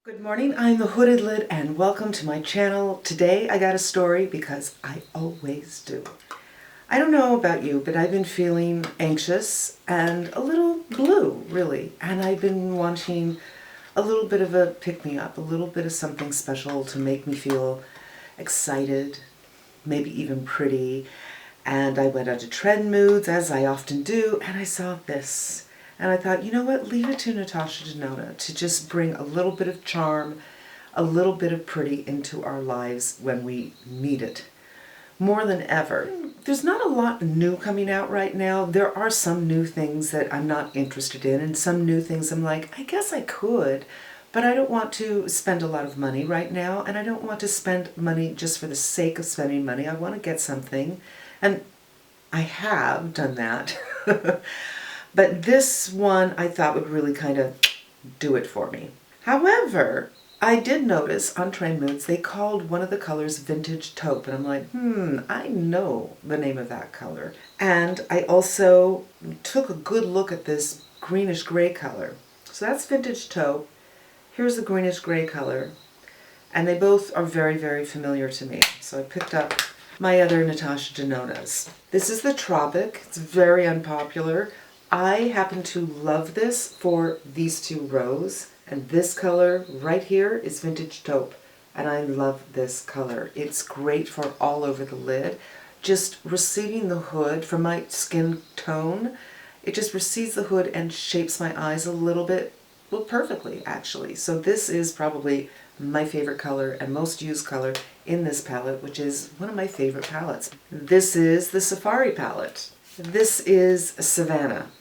Good morning, I'm the Hooded Lid and welcome to my channel. Today I got a story because I always do. I don't know about you, but I've been feeling anxious and a little blue, really. And I've been wanting a little bit of a pick-me-up, a little bit of something special to make me feel excited, maybe even pretty. And I went out to trend moods, as I often do, and I saw this. And I thought, you know what, leave it to Natasha Denona to just bring a little bit of charm, a little bit of pretty into our lives when we need it. More than ever. There's not a lot new coming out right now. There are some new things that I'm not interested in, and some new things I'm like, I guess I could, but I don't want to spend a lot of money right now, and I don't want to spend money just for the sake of spending money. I want to get something, and I have done that. But this one I thought would really kind of do it for me. However, I did notice on Trend Moods they called one of the colors Vintage Taupe, and I'm like, I know the name of that color. And I also took a good look at this greenish gray color. So that's Vintage Taupe. Here's the greenish gray color. And they both are very, very familiar to me. So I picked up my other Natasha Denonas. This is the Tropic. It's very unpopular. I happen to love this for these two rows, and this color right here is Vintage Taupe, and I love this color. It's great for all over the lid. Just receding the hood for my skin tone, it just recedes the hood and shapes my eyes a little bit, well, perfectly actually. So this is probably my favorite color and most used color in this palette, which is one of my favorite palettes. This is the Safari palette. This is Savannah.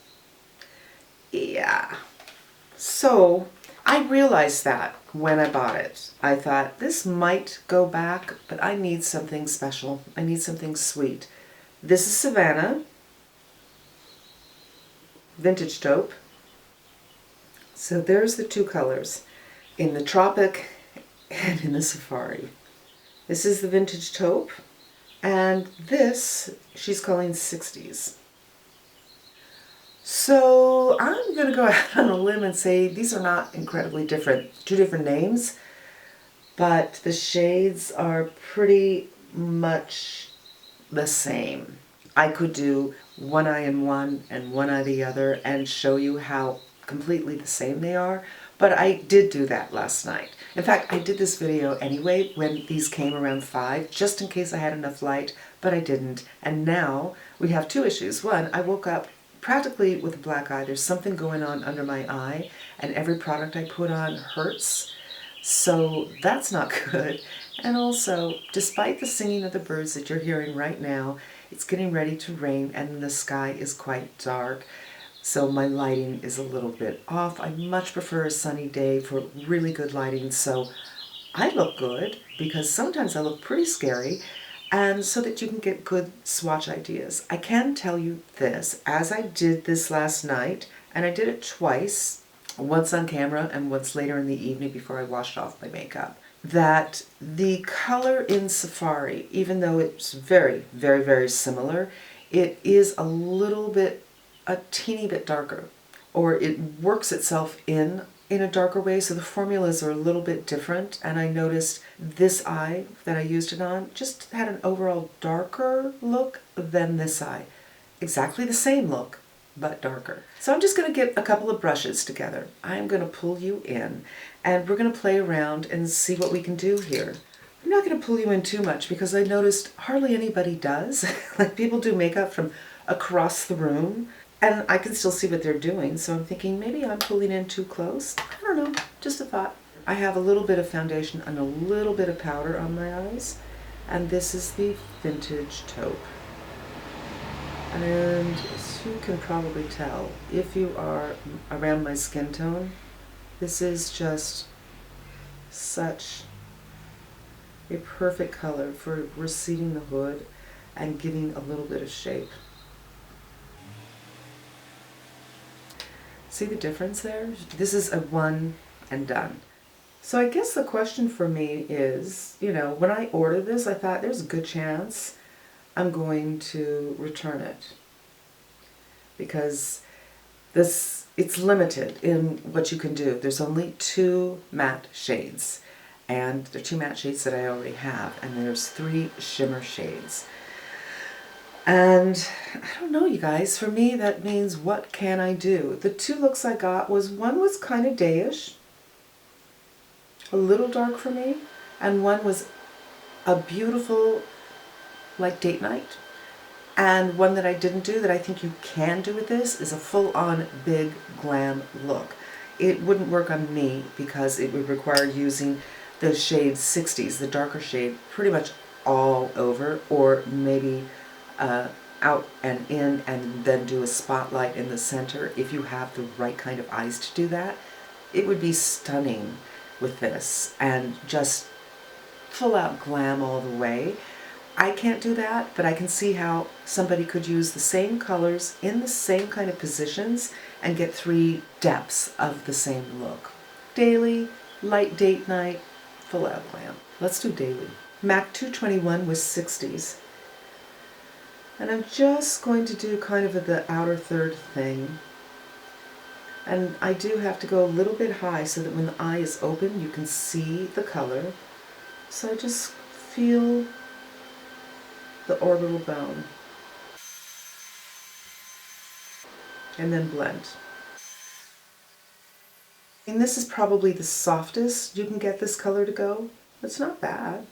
Yeah. So I realized that when I bought it. I thought this might go back, but I need something special. I need something sweet. This is Savannah. Vintage Taupe. So there's the two colors in the Tropic and in the Safari. This is the Vintage Taupe, and this she's calling 60s. So I'm going to go out on a limb and say these are not incredibly different. Two different names, but the shades are pretty much the same. I could do one eye in one and one eye the other and show you how completely the same they are, but I did do that last night. In fact, I did this video anyway when these came around 5, just in case I had enough light, but I didn't. And now we have two issues. One, I woke up practically with a black eye. There's something going on under my eye, and every product I put on hurts. So that's not good. And also, despite the singing of the birds that you're hearing right now, it's getting ready to rain and the sky is quite dark. So my lighting is a little bit off. I much prefer a sunny day for really good lighting. So I look good because sometimes I look pretty scary, and so that you can get good swatch ideas. I can tell you this, as I did this last night, and I did it twice, once on camera and once later in the evening before I washed off my makeup, that the color in Safari, even though it's very, very, very similar, it is a teeny bit darker, or it works itself in a darker way, so the formulas are a little bit different. And I noticed this eye that I used it on just had an overall darker look than this eye. Exactly the same look, but darker. So I'm just going to get a couple of brushes together. I'm going to pull you in, and we're going to play around and see what we can do here. I'm not going to pull you in too much because I noticed hardly anybody does. Like, people do makeup from across the room, and I can still see what they're doing, so I'm thinking maybe I'm pulling in too close. I don't know, just a thought. I have a little bit of foundation and a little bit of powder on my eyes, and this is the Vintage Taupe. And as you can probably tell, if you are around my skin tone, this is just such a perfect color for receding the hood and giving a little bit of shape. See the difference there? This is a one and done. So I guess the question for me is, when I ordered this, I thought there's a good chance I'm going to return it, because this it's limited in what you can do. There's only 2 matte shades, and the 2 matte shades that I already have, and there's 3 shimmer shades. And I don't know, you guys, for me that means what can I do? The 2 looks I got one was kind of dayish, a little dark for me, and one was a beautiful, like, date night. And one that I didn't do that I think you can do with this is a full-on big glam look. It wouldn't work on me because it would require using the shade 60s, the darker shade, pretty much all over, or maybe out and in, and then do a spotlight in the center. If you have the right kind of eyes to do that, it would be stunning with this, and just full out glam all the way. I can't do that, but I can see how somebody could use the same colors in the same kind of positions and get 3 depths of the same look. Daily, light date night, full out glam. Let's do daily. MAC 221 was 60s. And I'm just going to do kind of the outer third thing. And I do have to go a little bit high so that when the eye is open, you can see the color. So I just feel the orbital bone. And then blend. And this is probably the softest you can get this color to go. It's not bad.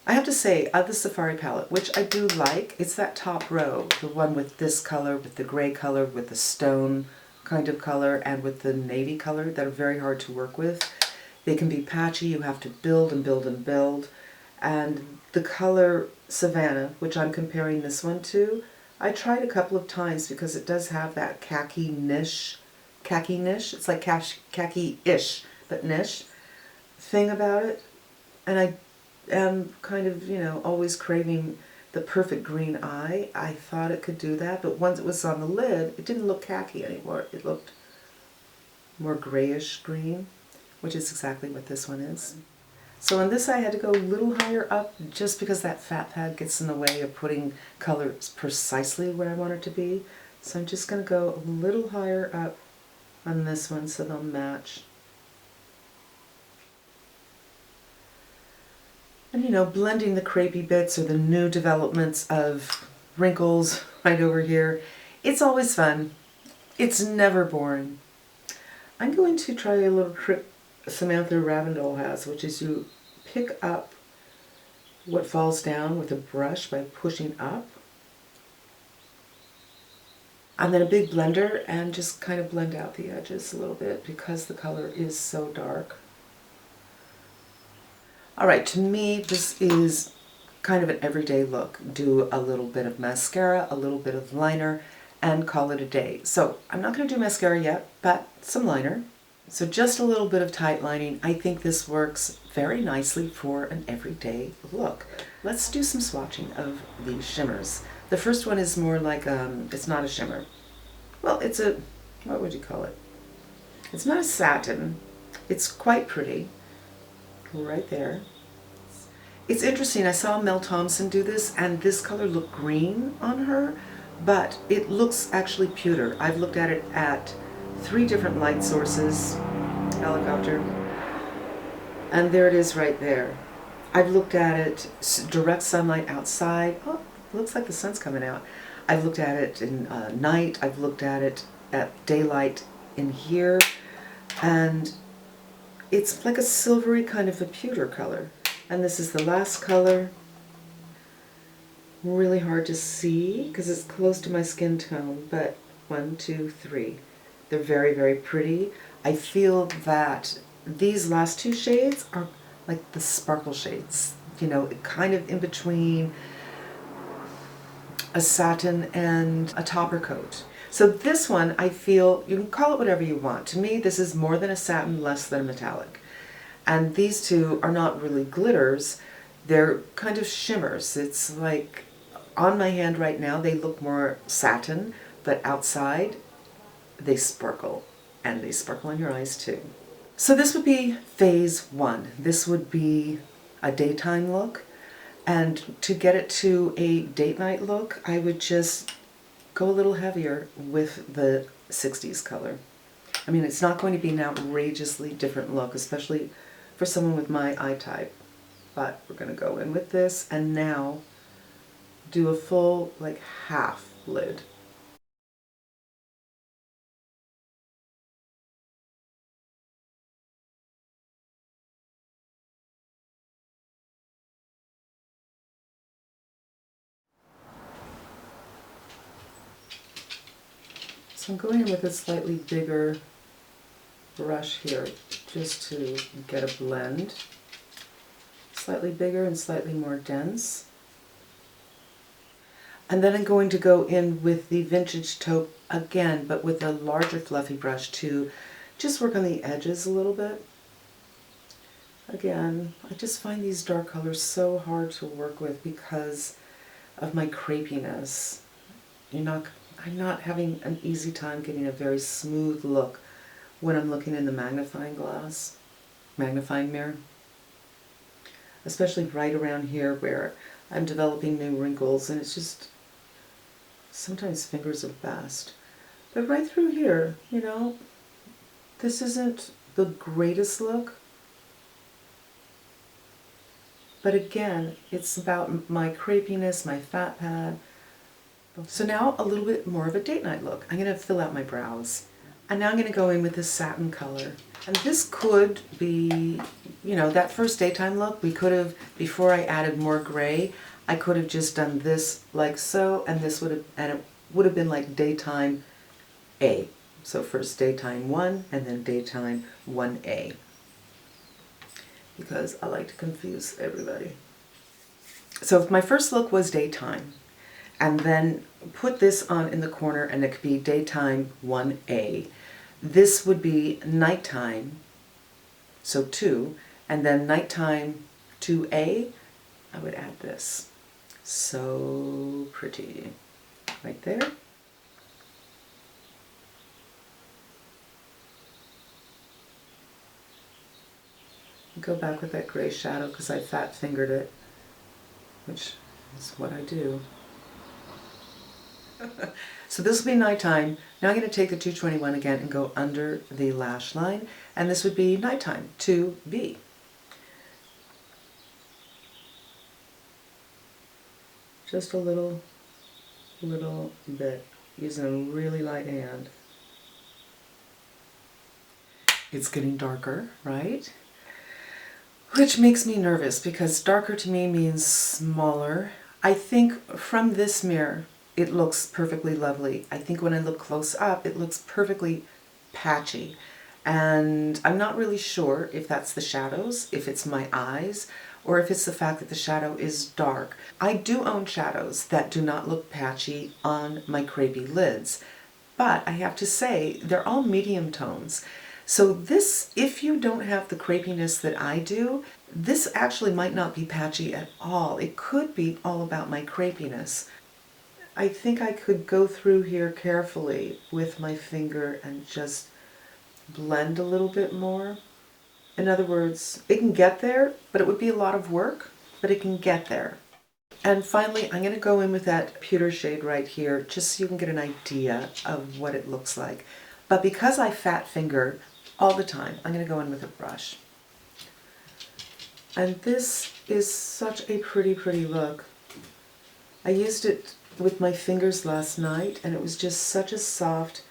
I have to say, of the Safari palette, which I do like, it's that top row, the one with this color, with the gray color, with the stone kind of color, and with the navy color that are very hard to work with. They can be patchy, you have to build and build and build. And the color Savannah, which I'm comparing this one to, I tried a couple of times because it does have that khaki-nish, it's like khaki-ish, but niche thing about it. And I am kind of, you know, always craving the perfect green eye. I thought it could do that, but once it was on the lid, it didn't look khaki anymore. It looked more grayish green, which is exactly what this one is. So on this I had to go a little higher up just because that fat pad gets in the way of putting colors precisely where I want it to be. So I'm just going to go a little higher up on this one so they'll match. And you know, blending the crepey bits or the new developments of wrinkles right over here, it's always fun. It's never boring. I'm going to try a little trick Samantha Ravindell has, which is you pick up what falls down with a brush by pushing up, and then a big blender, and just kind of blend out the edges a little bit because the color is so dark. Alright, to me this is kind of an everyday look. Do a little bit of mascara, a little bit of liner, and call it a day. So I'm not going to do mascara yet, but some liner. So just a little bit of tight lining. I think this works very nicely for an everyday look. Let's do some swatching of these shimmers. The first one is more like, it's not a shimmer. Well, it's a, what would you call it? It's not a satin. It's quite pretty. Right there. It's interesting, I saw Mel Thompson do this, and this color looked green on her, but it looks actually pewter. I've looked at it at 3 different light sources, helicopter, and there it is right there. I've looked at it direct sunlight outside. Oh, looks like the sun's coming out. I've looked at it in night. I've looked at it at daylight in here, and it's like a silvery kind of a pewter color. And this is the last color. Really hard to see because it's close to my skin tone, but 1, 2, 3. They're very, very pretty. I feel that these last 2 shades are like the sparkle shades, you know, kind of in between a satin and a topper coat. So this one, I feel, you can call it whatever you want. To me, this is more than a satin, less than a metallic. And these 2 are not really glitters, they're kind of shimmers. It's like, on my hand right now, they look more satin, but outside, they sparkle. And they sparkle in your eyes too. So this would be phase 1. This would be a daytime look. And to get it to a date night look, I would just go a little heavier with the 60s color. I mean, it's not going to be an outrageously different look, especially for someone with my eye type. But we're going to go in with this and now do a full, like, half lid. So I'm going in with a slightly bigger brush here just to get a blend. Slightly bigger and slightly more dense. And then I'm going to go in with the Vintage Taupe again, but with a larger fluffy brush to just work on the edges a little bit. Again, I just find these dark colors so hard to work with because of my crepiness. I'm not having an easy time getting a very smooth look when I'm looking in the magnifying mirror. Especially right around here where I'm developing new wrinkles, and it's just, sometimes fingers are best. But right through here, you know, this isn't the greatest look. But again, it's about my crepiness, my fat pad. So now a little bit more of a date night look. I'm going to fill out my brows. And now I'm going to go in with this satin color. And this could be, you know, that first daytime look, we could have, before I added more gray, I could have just done this like so, and this would have, and it would have been like daytime A. So first daytime 1 and then daytime 1A. Because I like to confuse everybody. So if my first look was daytime, and then put this on in the corner and it could be daytime 1A. This would be nighttime, so 2, and then nighttime 2A, I would add this. So pretty. Right there. Go back with that gray shadow because I fat fingered it, which is what I do. So this will be nighttime. Now I'm going to take the 221 again and go under the lash line, and this would be nighttime 2B. Just a little bit, using a really light hand. It's getting darker, right? Which makes me nervous because darker to me means smaller. I think from this mirror, it looks perfectly lovely. I think when I look close up, it looks perfectly patchy. And I'm not really sure if that's the shadows, if it's my eyes, or if it's the fact that the shadow is dark. I do own shadows that do not look patchy on my crepey lids, but I have to say they're all medium tones. So this, if you don't have the crepiness that I do, this actually might not be patchy at all. It could be all about my crepiness. I think I could go through here carefully with my finger and just blend a little bit more. In other words, it can get there, but it would be a lot of work, but it can get there. And finally, I'm going to go in with that pewter shade right here, just so you can get an idea of what it looks like. But because I fat finger all the time, I'm going to go in with a brush. And this is such a pretty, pretty look. I used it with my fingers last night, and it was just such a soft,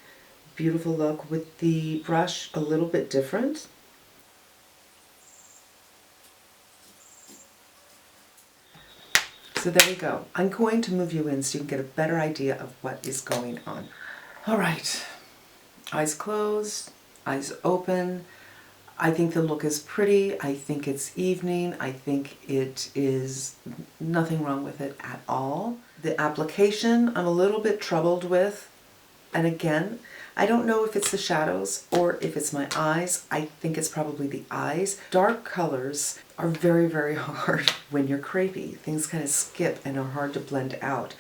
beautiful look with the brush a little bit different. So there we go. I'm going to move you in so you can get a better idea of what is going on. All right, eyes closed, eyes open. I think the look is pretty. I think it's evening. I think it is nothing wrong with it at all. The application, I'm a little bit troubled with. And again, I don't know if it's the shadows or if it's my eyes. I think it's probably the eyes. Dark colors are very, very hard when you're crepey. Things kind of skip and are hard to blend out.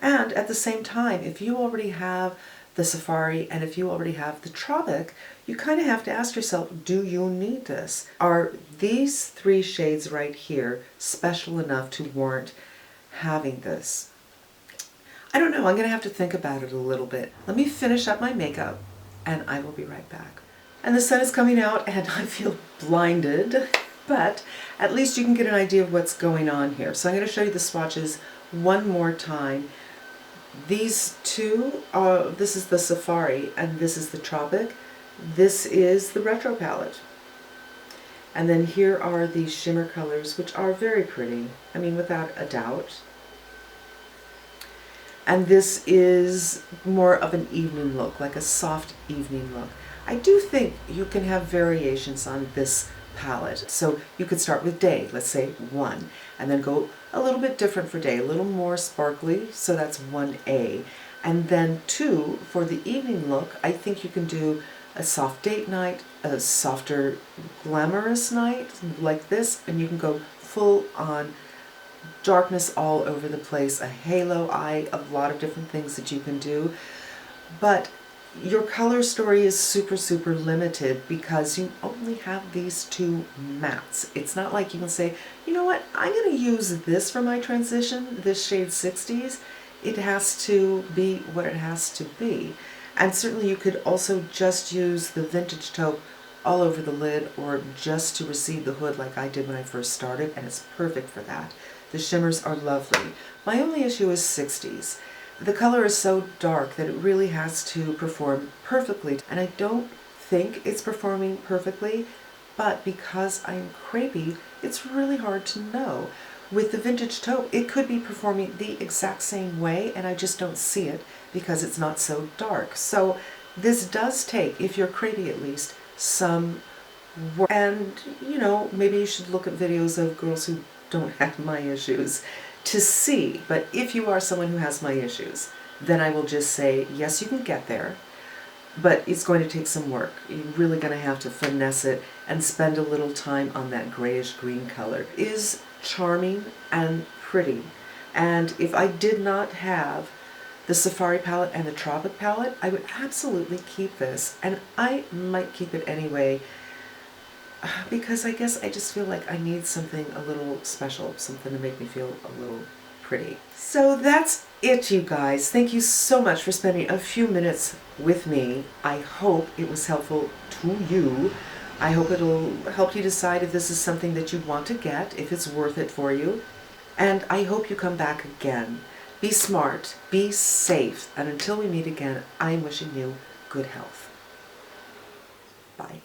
And at the same time, if you already have the Safari and if you already have the Tropic, you kind of have to ask yourself, do you need this? Are these 3 shades right here special enough to warrant having this? I don't know, I'm gonna have to think about it a little bit. Let me finish up my makeup and I will be right back. And the sun is coming out and I feel blinded, but at least you can get an idea of what's going on here. So I'm gonna show you the swatches one more time. These two are, this is the Safari and this is the Tropic. This is the Retro palette. And then here are the shimmer colors, which are very pretty. I mean, without a doubt. And this is more of an evening look, like a soft evening look. I do think you can have variations on this palette. So you could start with day, let's say 1, and then go a little bit different for day, a little more sparkly, so that's 1A. And then 2, for the evening look, I think you can do a soft date night, a softer glamorous night like this, and you can go full on darkness all over the place, a halo eye, a lot of different things that you can do. But your color story is super, super limited because you only have these 2 mattes. It's not like you can say, you know what, I'm going to use this for my transition, this shade 60s. It has to be what it has to be. And certainly you could also just use the vintage taupe all over the lid or just to receive the hood like I did when I first started, and it's perfect for that. The shimmers are lovely. My only issue is 60s. The color is so dark that it really has to perform perfectly, and I don't think it's performing perfectly, but because I'm crepey, it's really hard to know. With the vintage taupe, it could be performing the exact same way, and I just don't see it because it's not so dark. So this does take, if you're crepey at least, some work. And, you know, maybe you should look at videos of girls who don't have my issues to see. But if you are someone who has my issues, then I will just say, yes, you can get there, but it's going to take some work. You're really going to have to finesse it and spend a little time on that grayish green color. It is charming and pretty. And if I did not have the Safari palette and the Tropic palette, I would absolutely keep this. And I might keep it anyway, because I guess I just feel like I need something a little special, something to make me feel a little pretty. So that's it, you guys. Thank you so much for spending a few minutes with me. I hope it was helpful to you. I hope it'll help you decide if this is something that you want to get, if it's worth it for you. And I hope you come back again. Be smart, be safe, and until we meet again, I'm wishing you good health. Bye.